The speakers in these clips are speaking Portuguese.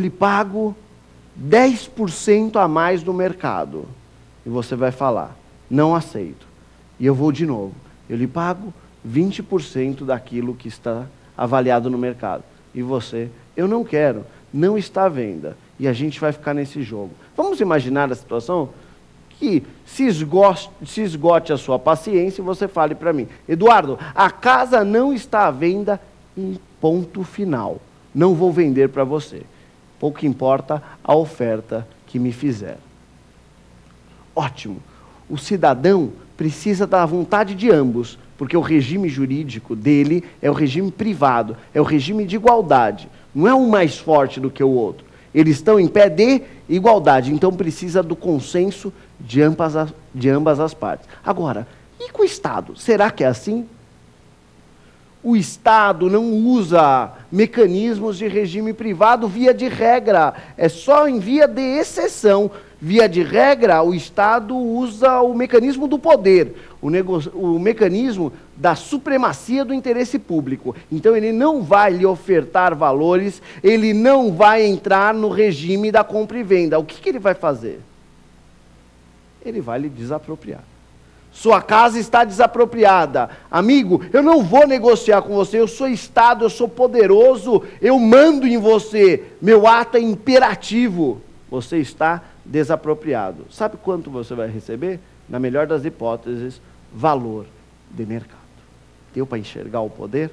lhe pago 10% a mais do mercado. E você vai falar, não aceito. E eu vou de novo, eu lhe pago 20% daquilo que está avaliado no mercado. E você, eu não quero, não está à venda. E a gente vai ficar nesse jogo. Vamos imaginar a situação que se esgote a sua paciência e você fale para mim, Eduardo, a casa não está à venda em ponto final. Não vou vender para você. Pouco importa a oferta que me fizer. Ótimo. O cidadão precisa da vontade de ambos, porque o regime jurídico dele é o regime privado, é o regime de igualdade. Não é um mais forte do que o outro. Eles estão em pé de igualdade, então precisa do consenso de ambas as partes. Agora, e com o Estado? Será que é assim? O Estado não usa mecanismos de regime privado via de regra, é só em via de exceção. Via de regra, o Estado usa o mecanismo do poder, o mecanismo da supremacia do interesse público. Então ele não vai lhe ofertar valores, ele não vai entrar no regime da compra e venda. O que ele vai fazer? Ele vai lhe desapropriar. Sua casa está desapropriada. Amigo, eu não vou negociar com você, eu sou Estado, eu sou poderoso, eu mando em você, meu ato é imperativo. Você está desapropriado. Sabe quanto você vai receber? Na melhor das hipóteses, valor de mercado. Deu para enxergar o poder?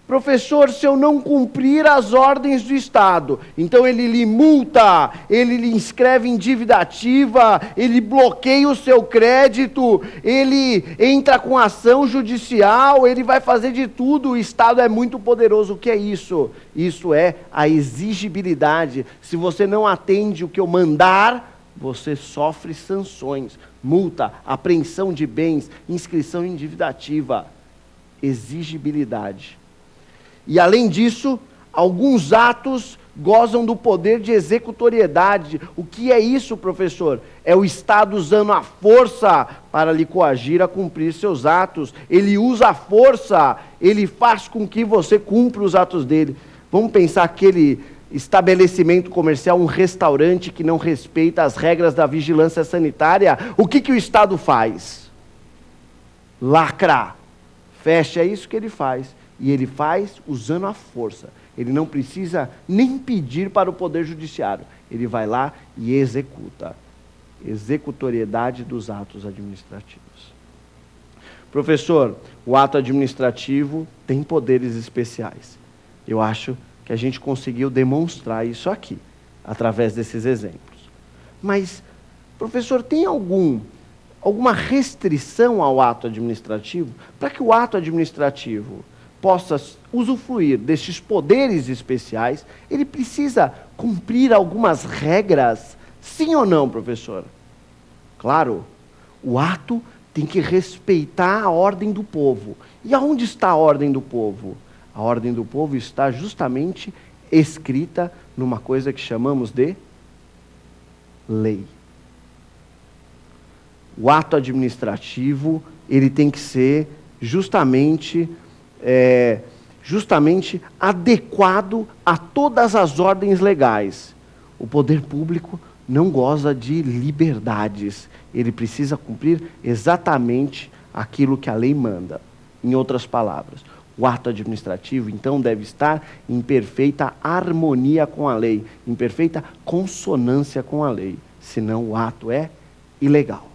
Professor, se eu não cumprir as ordens do Estado, então ele lhe multa, ele lhe inscreve em dívida ativa, ele bloqueia o seu crédito, ele entra com ação judicial, ele vai fazer de tudo, o Estado é muito poderoso. O que é isso? Isso é a exigibilidade. Se você não atende o que eu mandar, você sofre sanções, multa, apreensão de bens, inscrição em dívida ativa. Exigibilidade. E além disso, alguns atos gozam do poder de executoriedade. O que é isso, professor? É o Estado usando a força para lhe coagir a cumprir seus atos. Ele usa a força, ele faz com que você cumpra os atos dele. Vamos pensar aquele estabelecimento comercial, um restaurante que não respeita as regras da vigilância sanitária. O que o Estado faz? Lacra. Fecha, é isso que ele faz. E ele faz usando a força. Ele não precisa nem pedir para o Poder Judiciário. Ele vai lá e executa. Executoriedade dos atos administrativos. Professor, o ato administrativo tem poderes especiais. Eu acho que a gente conseguiu demonstrar isso aqui, através desses exemplos. Mas, professor, tem alguma restrição ao ato administrativo? Para que o ato administrativo possa usufruir destes poderes especiais, ele precisa cumprir algumas regras? Sim ou não, professor? Claro, o ato tem que respeitar a ordem do povo. E aonde está a ordem do povo? A ordem do povo está justamente escrita numa coisa que chamamos de lei. O ato administrativo, ele tem que ser justamente adequado a todas as ordens legais. O poder público não goza de liberdades. Ele precisa cumprir exatamente aquilo que a lei manda. Em outras palavras, o ato administrativo, então, deve estar em perfeita harmonia com a lei, em perfeita consonância com a lei. Senão o ato é ilegal.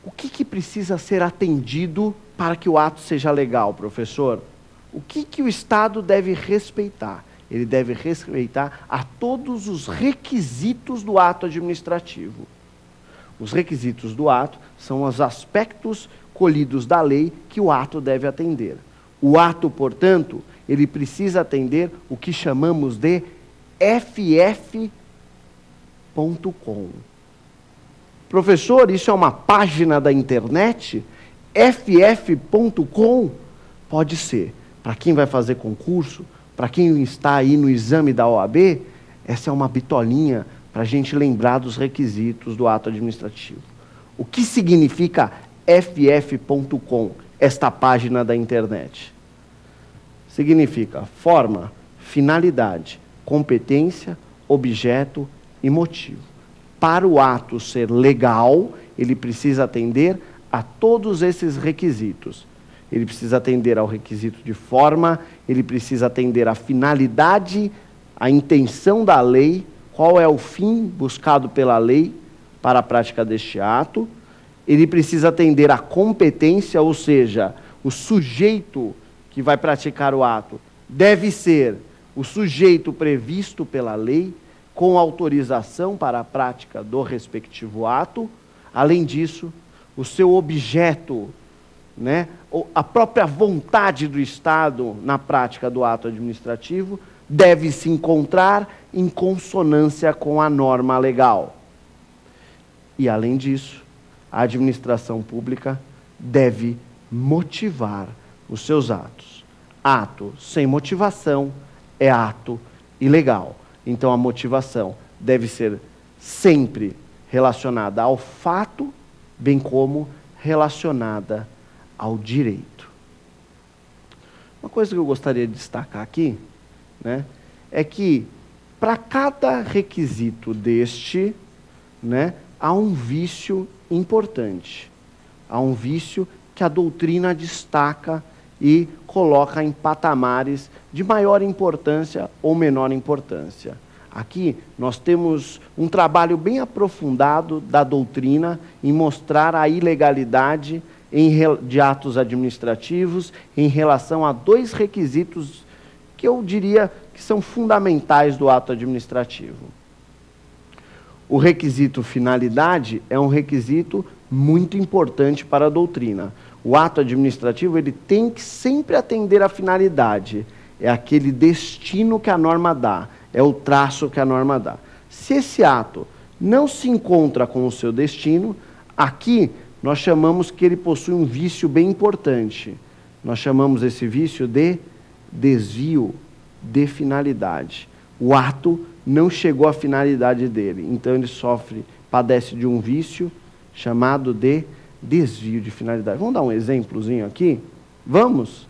O que precisa ser atendido para que o ato seja legal, professor? O que o Estado deve respeitar? Ele deve respeitar a todos os requisitos do ato administrativo. Os requisitos do ato são os aspectos colhidos da lei que o ato deve atender. O ato, portanto, ele precisa atender o que chamamos de ff.com. Professor, isso é uma página da internet? ff.com? Pode ser. Para quem vai fazer concurso, para quem está aí no exame da OAB, essa é uma bitolinha para a gente lembrar dos requisitos do ato administrativo. O que significa ff.com, esta página da internet? Significa forma, finalidade, competência, objeto e motivo. Para o ato ser legal, ele precisa atender a todos esses requisitos. Ele precisa atender ao requisito de forma, ele precisa atender à finalidade, à intenção da lei, qual é o fim buscado pela lei para a prática deste ato. Ele precisa atender à competência, ou seja, o sujeito que vai praticar o ato deve ser o sujeito previsto pela lei, com autorização para a prática do respectivo ato. Além disso, o seu objeto, né, a própria vontade do Estado na prática do ato administrativo deve se encontrar em consonância com a norma legal. E, além disso, a administração pública deve motivar os seus atos. Ato sem motivação é ato ilegal. Então, a motivação deve ser sempre relacionada ao fato, bem como relacionada ao direito. Uma coisa que eu gostaria de destacar aqui, né, é que para cada requisito deste, né, há um vício importante. Há um vício que a doutrina destaca e coloca em patamares de maior importância ou menor importância. Aqui nós temos um trabalho bem aprofundado da doutrina em mostrar a ilegalidade de atos administrativos em relação a dois requisitos que eu diria que são fundamentais do ato administrativo. O requisito finalidade é um requisito muito importante para a doutrina. O ato administrativo ele tem que sempre atender à finalidade. É aquele destino que a norma dá, é o traço que a norma dá. Se esse ato não se encontra com o seu destino, aqui nós chamamos que ele possui um vício bem importante. Nós chamamos esse vício de desvio de finalidade. O ato não chegou à finalidade dele, então ele padece de um vício chamado de desvio de finalidade. Vamos dar um exemplozinho aqui? Vamos?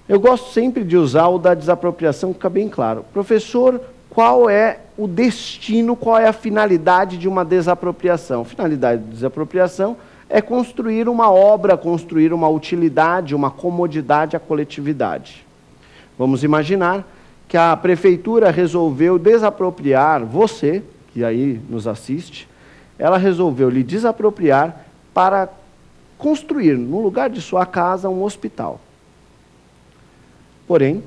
Eu gosto sempre de usar o da desapropriação, fica bem claro. Professor, qual é o destino, qual é a finalidade de uma desapropriação? A finalidade de desapropriação é construir uma obra, construir uma utilidade, uma comodidade à coletividade. Vamos imaginar que a prefeitura resolveu desapropriar você, que aí nos assiste, ela resolveu lhe desapropriar para construir, no lugar de sua casa, um hospital. Porém,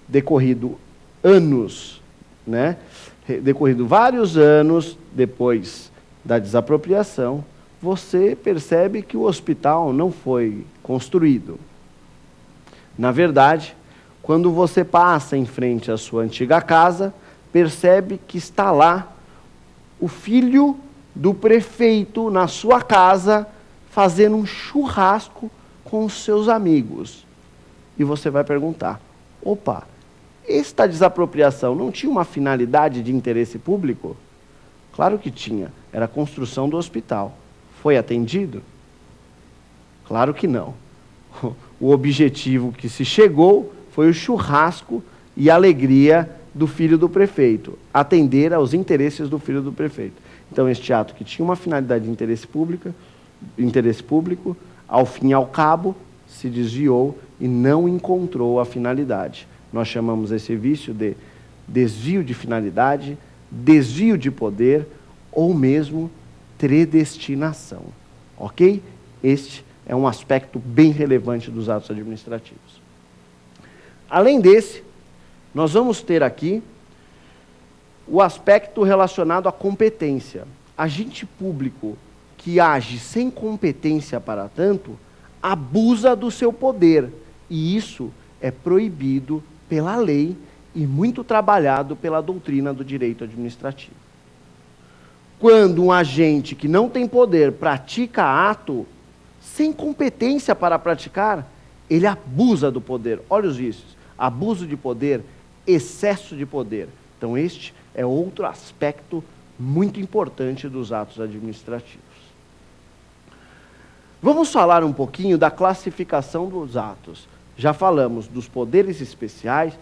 decorrido anos, né, decorrido vários anos depois da desapropriação, você percebe que o hospital não foi construído. Na verdade, quando você passa em frente à sua antiga casa, percebe que está lá o filho do prefeito na sua casa, fazendo um churrasco com os seus amigos. E você vai perguntar, opa, esta desapropriação não tinha uma finalidade de interesse público? Claro que tinha, era a construção do hospital. Foi atendido? Claro que não. O objetivo que se chegou foi o churrasco e a alegria do filho do prefeito, atender aos interesses do filho do prefeito. Então, este ato que tinha uma finalidade de interesse público, ao fim e ao cabo, se desviou e não encontrou a finalidade. Nós chamamos esse vício de desvio de finalidade, desvio de poder ou mesmo predestinação. Ok? Este é um aspecto bem relevante dos atos administrativos. Além desse, nós vamos ter aqui o aspecto relacionado à competência. Agente público que age sem competência para tanto, abusa do seu poder. E isso é proibido pela lei e muito trabalhado pela doutrina do direito administrativo. Quando um agente que não tem poder pratica ato sem competência para praticar, ele abusa do poder. Olha os vícios: abuso de poder, excesso de poder. Então este é outro aspecto muito importante dos atos administrativos. Vamos falar um pouquinho da classificação dos atos. Já falamos dos poderes especiais,